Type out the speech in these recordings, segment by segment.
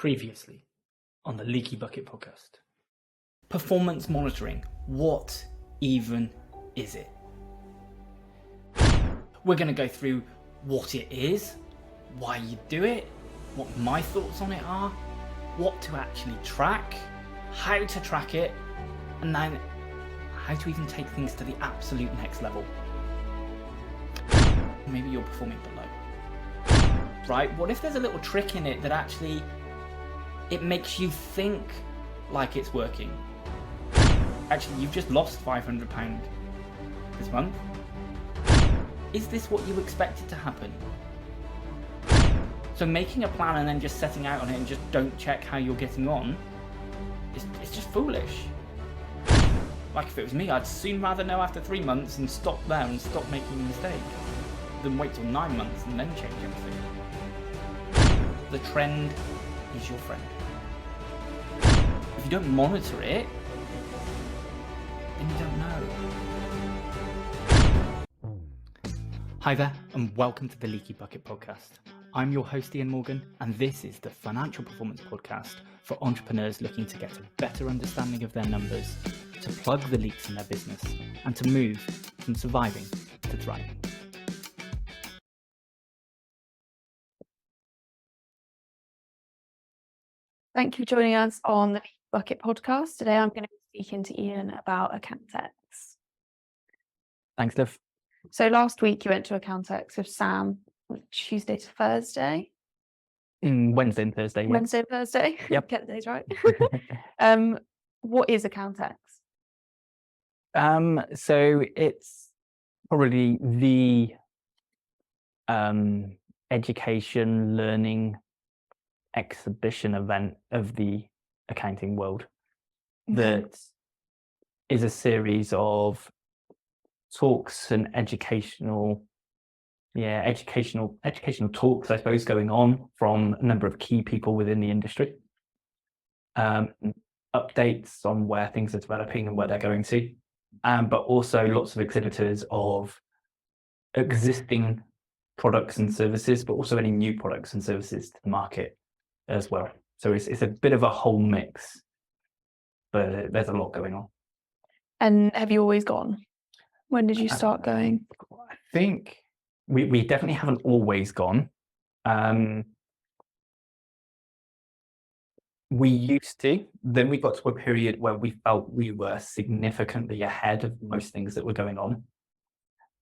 Previously on the Leaky Bucket podcast. Performance monitoring. What even is it? We're going to go through what it is, why you do it, what my thoughts on it are, what to actually track, how to track it, and then how to even take things to the absolute next level. Maybe you're performing below. Right? What if there's a little trick in it that actually it makes you think like it's working? Actually, you've just lost £500 this month. Is this what you expected to happen? So making a plan and then just setting out on it and just don't check how you're getting on, it's just foolish. Like if it was me, I'd soon rather know after 3 months and stop there and stop making a mistake than wait till 9 months and then change everything. The trend is your friend. If you don't monitor it, then you don't know. Hi there, and welcome to the Leaky Bucket podcast. I'm your host, Ian Morgan, and this is the financial performance podcast for entrepreneurs looking to get a better understanding of their numbers, to plug the leaks in their business, and to move from surviving to thriving. Thank you for joining us on the Bucket podcast. Today I'm going to be speaking to Ian about Accountex. Thanks, Liv. So last week you went to Accountex with Sam, Tuesday to Thursday. Wednesday and Thursday. Yeah. Wednesday and Thursday. Yep. Get the days right. What is Accountex? So it's probably the education, learning, exhibition event of the accounting world that is a series of talks and educational talks, I suppose, going on from a number of key people within the industry. Updates on where things are developing and where they're going to, but also lots of exhibitors of existing products and services, but also any new products and services to the market as well. So it's a bit of a whole mix, but there's a lot going on. And have you always gone? When did you start going? I think we definitely haven't always gone. We used to. Then we got to a period where we felt we were significantly ahead of most things that were going on.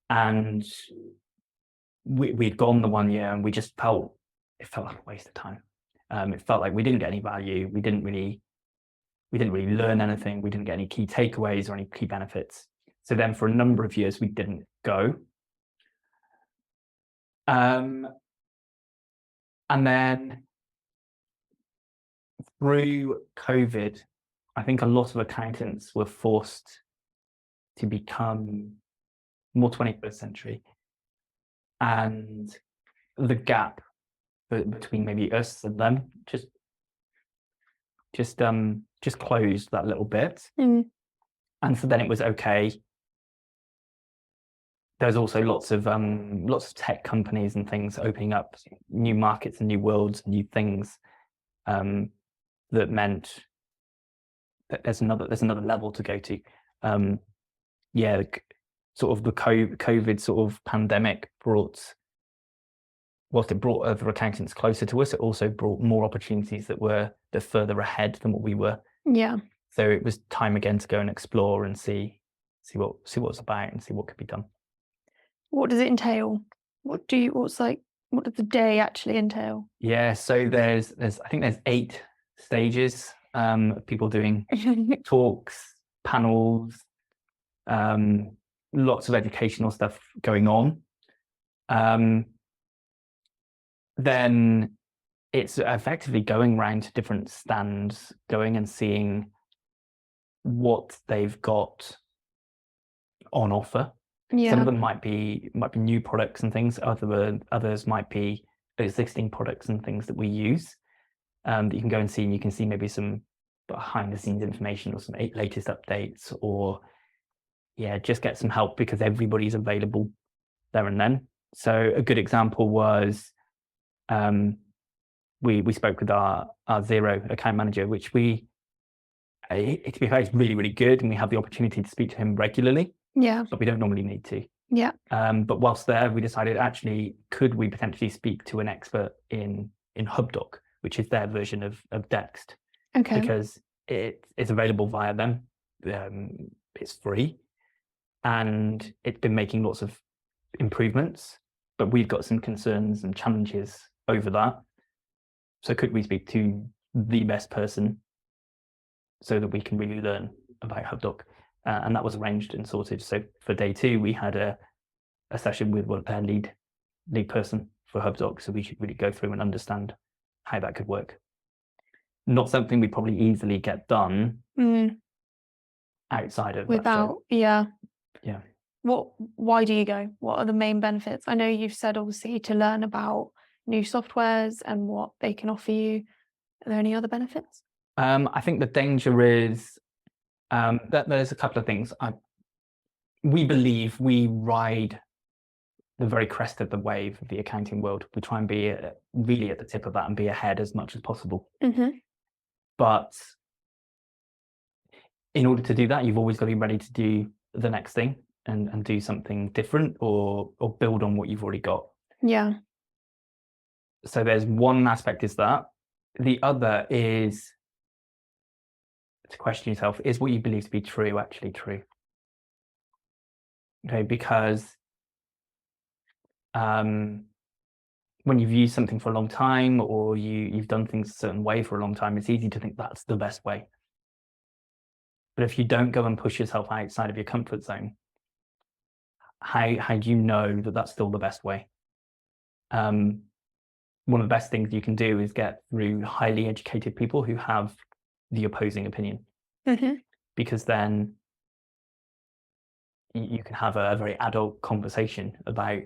And we'd gone the 1 year and we just felt like a waste of time. It felt like we didn't get any value. We didn't really learn anything. We didn't get any key takeaways or any key benefits. So then for a number of years, we didn't go. And then through COVID, I think a lot of accountants were forced to become more 21st century. And the gap between maybe us and them just closed that little bit. And so then it was okay. There's also lots of tech companies and things opening up new markets and new worlds, new things, that meant that there's another level to go to. Sort of the COVID sort of pandemic whilst it brought other accountants closer to us, it also brought more opportunities that were further ahead than what we were. Yeah. So it was time again to go and explore and see what it's about and see what could be done. What does it entail? What does the day actually entail? Yeah, so there's 8 stages of people doing talks, panels, lots of educational stuff going on. Then it's effectively going around to different stands, going and seeing what they've got on offer. Yeah. Some of them might be new products and things. Others might be existing products and things that we use, that you can go and see, and you can see maybe some behind the scenes information or some latest updates, or just get some help because everybody's available there and then. So a good example was we spoke with our Zero account manager, which to be fair, is really, really good, and we have the opportunity to speak to him regularly, but we don't normally need to. But whilst there, we decided, actually, could we potentially speak to an expert in HubDoc, which is their version of Dext, because it's available via them. It's free, and it's been making lots of improvements, but we've got some concerns and challenges over that. So could we speak to the best person so that we can really learn about HubDoc? And that was arranged and sorted. So for day 2, we had a session with their lead person for HubDoc, so we could really go through and understand how that could work. Not something we probably easily get done outside of without that. Yeah. Why do you go? What are the main benefits? I know you've said, obviously, to learn about new softwares and what they can offer you. Are there any other benefits? I think the danger is that there's a couple of things. We believe we ride the very crest of the wave of the accounting world. We try and be really at the tip of that and be ahead as much as possible. But in order to do that, you've always got to be ready to do the next thing and do something different or build on what you've already got. So there's one aspect is that. The other is to question yourself, is what you believe to be true actually true? Okay, because when you've used something for a long time, or you've done things a certain way for a long time, it's easy to think that's the best way. But if you don't go and push yourself outside of your comfort zone, how do you know that that's still the best way? One of the best things you can do is get through highly educated people who have the opposing opinion, because then you can have a very adult conversation about,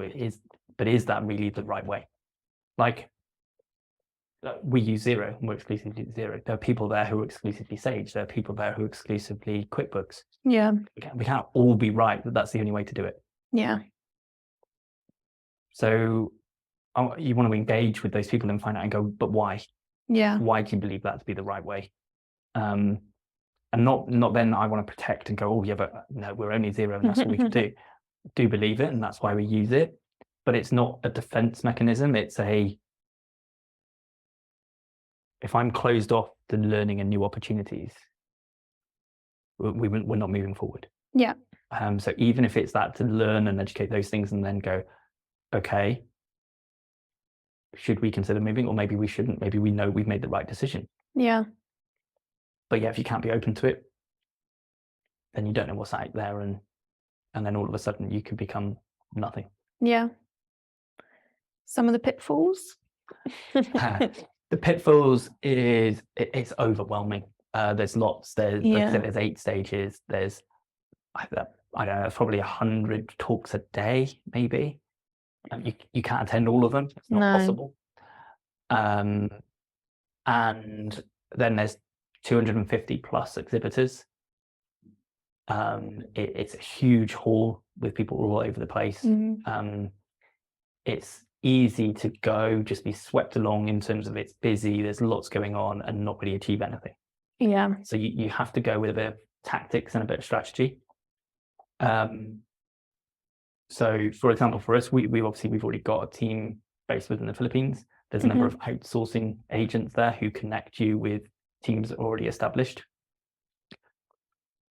is that really the right way? Like, we use Xero, and we're exclusively Xero. There are people there who are exclusively Sage. There are people there who are exclusively QuickBooks. We can't all be right that that's the only way to do it. So you want to engage with those people and find out and go, but why? Why do you believe that to be the right way? And not then I want to protect and go, oh yeah, but no, we're only Xero and that's what we can do. Do believe it, and that's why we use it. But it's not a defense mechanism. It's if I'm closed off to learning and new opportunities, we're not moving forward. So even if it's that, to learn and educate those things and then go, okay, should we consider moving? Or maybe we shouldn't. Maybe we know we've made the right decision. But yeah, if you can't be open to it, then you don't know what's out there, and then all of a sudden you could become nothing. Some of the pitfalls? The pitfalls it's overwhelming. There's lots. Like I said, there's 8 stages. There's I don't know, probably 100 talks a day, maybe. You can't attend all of them. It's not possible. And then there's 250 plus exhibitors. It's a huge hall with people all over the place. It's easy to go, just be swept along in terms of it's busy, there's lots going on, and not really achieve anything. So you have to go with a bit of tactics and a bit of strategy. So for example, for us, we've already got a team based within the Philippines. There's a number of outsourcing agents there who connect you with teams already established.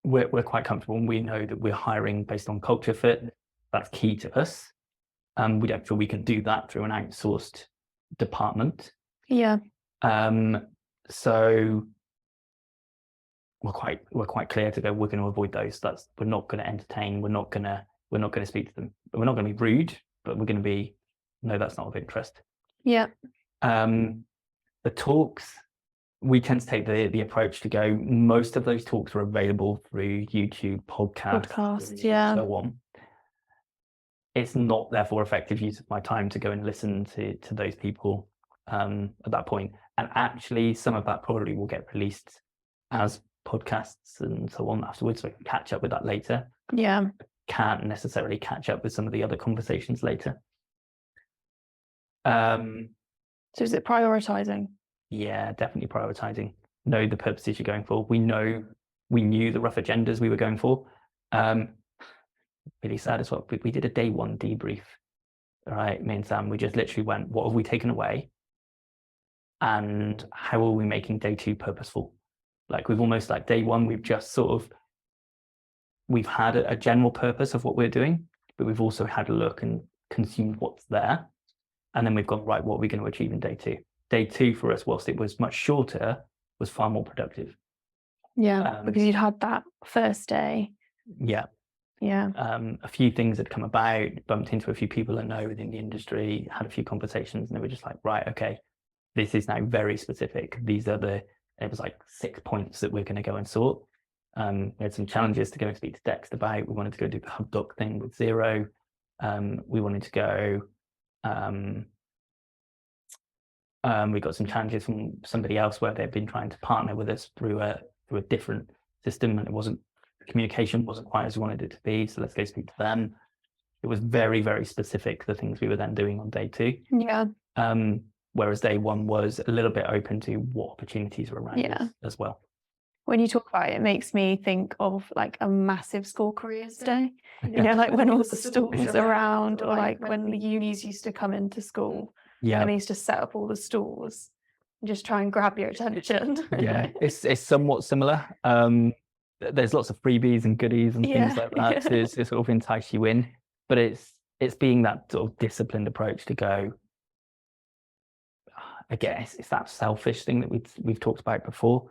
We're quite comfortable, and we know that we're hiring based on culture fit. That's key to us. We don't feel we can do that through an outsourced department. So we're quite clear to go, we're going to avoid those. We're not going to entertain. We're not going to speak to them. We're not going to be rude, but we're going to be, no, that's not of interest. The talks, we tend to take the approach to go, most of those talks are available through YouTube, podcasts, and so on. It's not therefore effective use of my time to go and listen to those people at that point. And actually, some of that probably will get released as podcasts and so on afterwards, so I can catch up with that later. Can't necessarily catch up with some of the other conversations later. So is it prioritizing? Yeah, definitely prioritizing. Know the purposes you're going for. We knew the rough agendas we were going for. Really sad as well. We did a day one debrief. All right, me and Sam, we just literally went, what have we taken away? And how are we making day two purposeful? Like we've almost like day one, we've just sort of, we've had a general purpose of what we're doing, but we've also had a look and consumed what's there. And then we've gone, right, what are we going to achieve in day two? Day two for us, whilst it was much shorter, was far more productive. Yeah, because you'd had that first day. Yeah. Yeah. A few things had come about, bumped into a few people I know within the industry, had a few conversations, and they were just like, right, okay, this is now very specific. These are it was like 6 points that we're going to go and sort. We had some challenges to go and speak to Dext about. We wanted to go do the HubDoc thing with Zero. We wanted to go, we got some challenges from somebody else where they've been trying to partner with us through a different system, and communication wasn't quite as we wanted it to be. So let's go speak to them. It was very, very specific, the things we were then doing on day two. Yeah. Whereas day one was a little bit open to what opportunities were around us as well. When you talk about it, it makes me think of like a massive school careers day. You know, like when all the stalls around, or like when the unis used to come into school. Yeah. And they used to set up all the stalls and just try and grab your attention. Yeah, it's somewhat similar. There's lots of freebies and goodies and things like that to sort of entice you in. But it's being that sort of disciplined approach to go, again, it's that selfish thing that we've talked about before.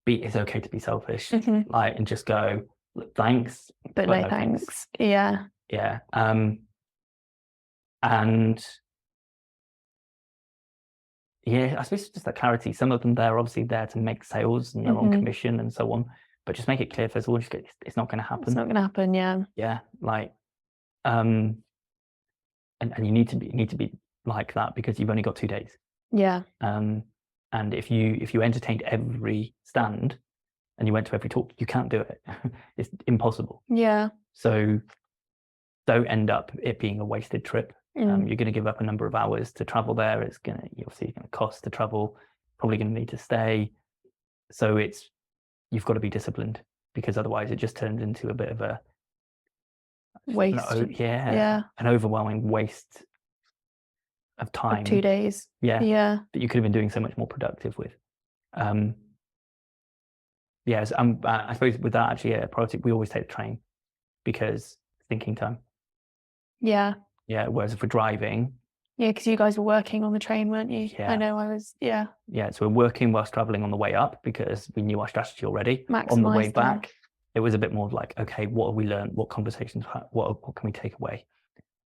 It's okay to be selfish, like, and just go, look, thanks, but no thanks. Yeah. Yeah. And yeah, I suppose it's just that clarity. Some of them, they're obviously there to make sales and they're on commission and so on, but just make it clear first of all, it's not going to happen. It's not going to happen. Yeah. Yeah. Like, and you need to be like that, because you've only got 2 days. Yeah. And if you entertained every stand and you went to every talk, you can't do it. It's impossible. Yeah. So don't end up it being a wasted trip. You're going to give up a number of hours to travel there. It's obviously going to cost to travel, probably going to need to stay. So you've got to be disciplined, because otherwise it just turns into a bit of a waste. An overwhelming waste of time. 2 days. Yeah. Yeah. That you could have been doing so much more productive with. Yes, I suppose with that, actually, a priority, we always take the train, because thinking time. Yeah. Yeah, whereas if we're driving... Yeah, because you guys were working on the train, weren't you? Yeah. I know I was, yeah. Yeah, so we're working whilst travelling on the way up, because we knew our strategy already. Maximize on the way back, it was a bit more like, okay, what have we learned? What conversations, what can we take away?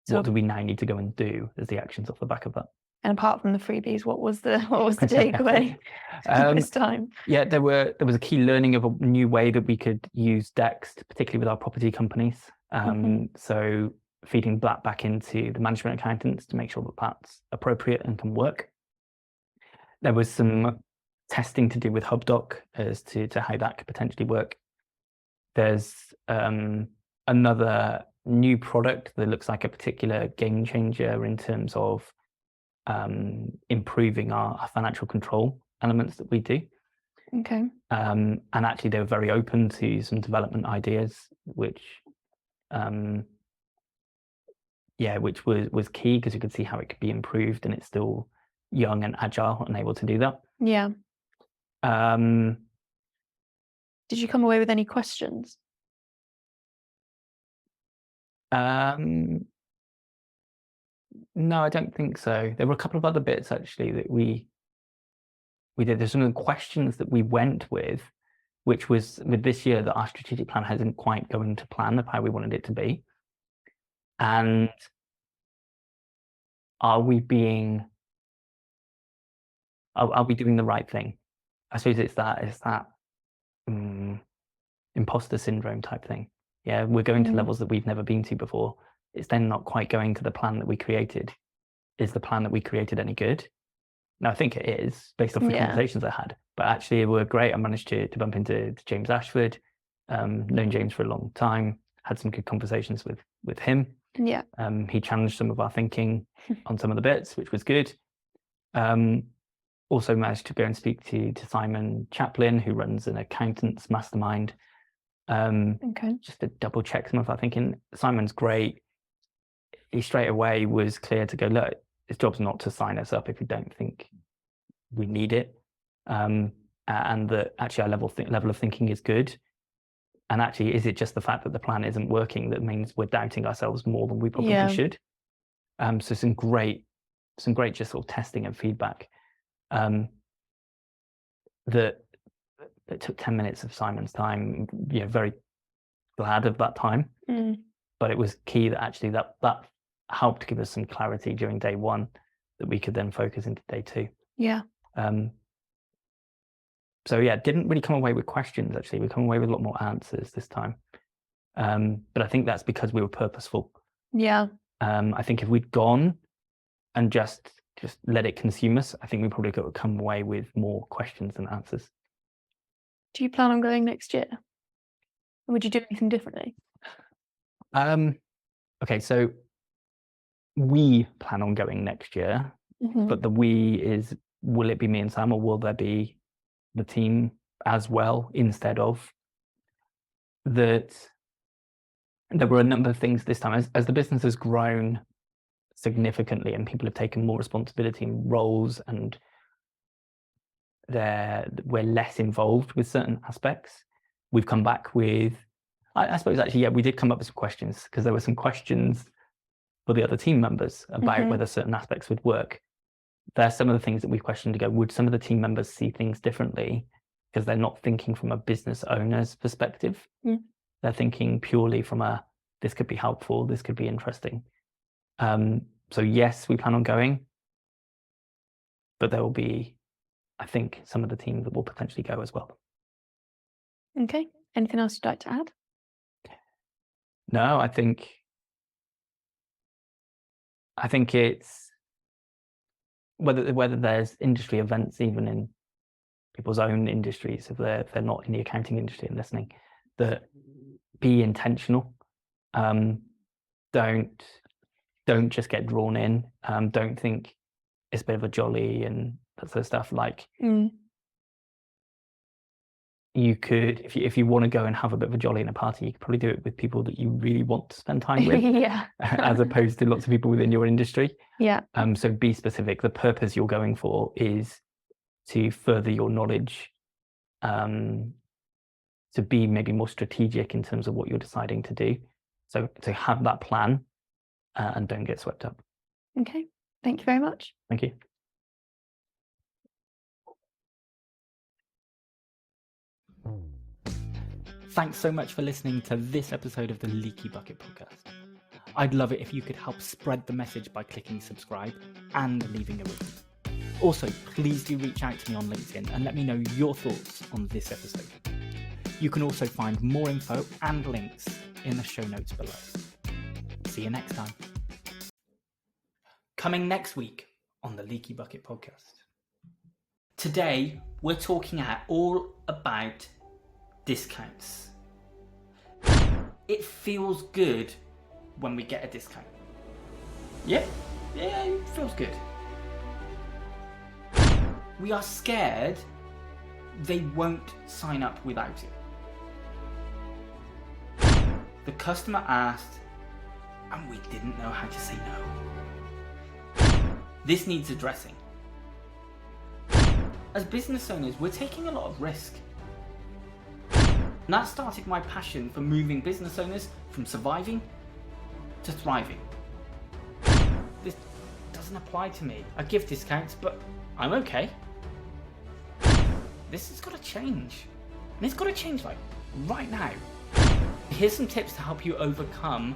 So, what do we now need to go and do as the actions off the back of that? And apart from the freebies, what was the takeaway this time? Yeah, there was a key learning of a new way that we could use Dext, particularly with our property companies. So feeding that back into the management accountants to make sure that that's appropriate and can work. There was some testing to do with HubDoc as to how that could potentially work. There's another new product that looks like a particular game changer in terms of improving our financial control elements that we do. Okay. And actually they were very open to some development ideas, which was key, because you could see how it could be improved, and it's still young and agile and able to do that. Yeah. Did you come away with any questions? No, I don't think so. There were a couple of other bits actually that we did. There's some questions that we went with, which was with this year that our strategic plan hasn't quite going to plan of how we wanted it to be. And are we doing the right thing? I suppose it's that imposter syndrome type thing. Yeah, we're going to levels that we've never been to before. It's then not quite going to the plan that we created. Is the plan that we created any good? Now, I think it is, based off the conversations I had. But actually, it were great. I managed to bump into James Ashford, known James for a long time, had some good conversations with him. Yeah. He challenged some of our thinking on some of the bits, which was good. Also managed to go and speak to Simon Chaplin, who runs an accountants mastermind, just to double check some of that thinking. Simon's great. He straight away was clear to go, look, his job's not to sign us up if we don't think we need it, and that actually our level of thinking is good. And actually, is it just the fact that the plan isn't working that means we're doubting ourselves more than we probably should? So some great just sort of testing and feedback. That it took 10 minutes of Simon's time. Very glad of that time. But it was key that actually that helped give us some clarity during day one that we could then focus into day two. So didn't really come away with questions. Actually, we come away with a lot more answers this time. But I think that's because we were purposeful. I think if we'd gone and just let it consume us, I think we probably could have come away with more questions than answers. Do you plan on going next year? Or would you do anything differently? Okay, so we plan on going next year, but the we is, will it be me and Sam, or will there be the team as well instead of? That there were a number of things this time as the business has grown significantly and people have taken more responsibility in roles, and we're less involved with certain aspects. We've come back with, I suppose actually, we did come up with some questions, because there were some questions for the other team members about whether certain aspects would work. There's some of the things that we questioned to go, would some of the team members see things differently? Because they're not thinking from a business owner's perspective. They're thinking purely from this could be helpful, this could be interesting. So yes, we plan on going, but there will be, I think, some of the team that will potentially go as well. Okay. Anything else you'd like to add? No, I think it's whether there's industry events, even in people's own industries, if they're not in the accounting industry and listening, that be intentional. Don't just get drawn in. Don't think it's a bit of a jolly and that sort of stuff. Like you could, if you want to go and have a bit of a jolly in a party, you could probably do it with people that you really want to spend time with, as opposed to lots of people within your industry. So be specific. The purpose you're going for is to further your knowledge, to be maybe more strategic in terms of what you're deciding to do. So to have that plan, and don't get swept up. Okay. Thank you very much. Thank you. Thanks so much for listening to this episode of the Leaky Bucket podcast. I'd love it if you could help spread the message by clicking subscribe and leaving a review. Also, please do reach out to me on LinkedIn and let me know your thoughts on this episode. You can also find more info and links in the show notes below. See you next time. Coming next week on the Leaky Bucket podcast. Today, we're talking all about discounts. It feels good when we get a discount. Yeah, it feels good. We are scared they won't sign up without it. The customer asked, and we didn't know how to say no. This needs addressing. As business owners, we're taking a lot of risk. And that started my passion for moving business owners from surviving to thriving. This doesn't apply to me. I give discounts, but I'm okay. This has got to change. And it's got to change right now. Here's some tips to help you overcome.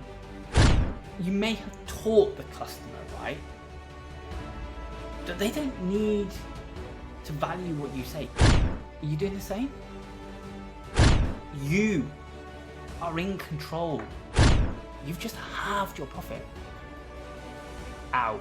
You may have taught the customer, right, that they don't need to value what you say. Are you doing the same? You are in control. You've just halved your profit. Ow.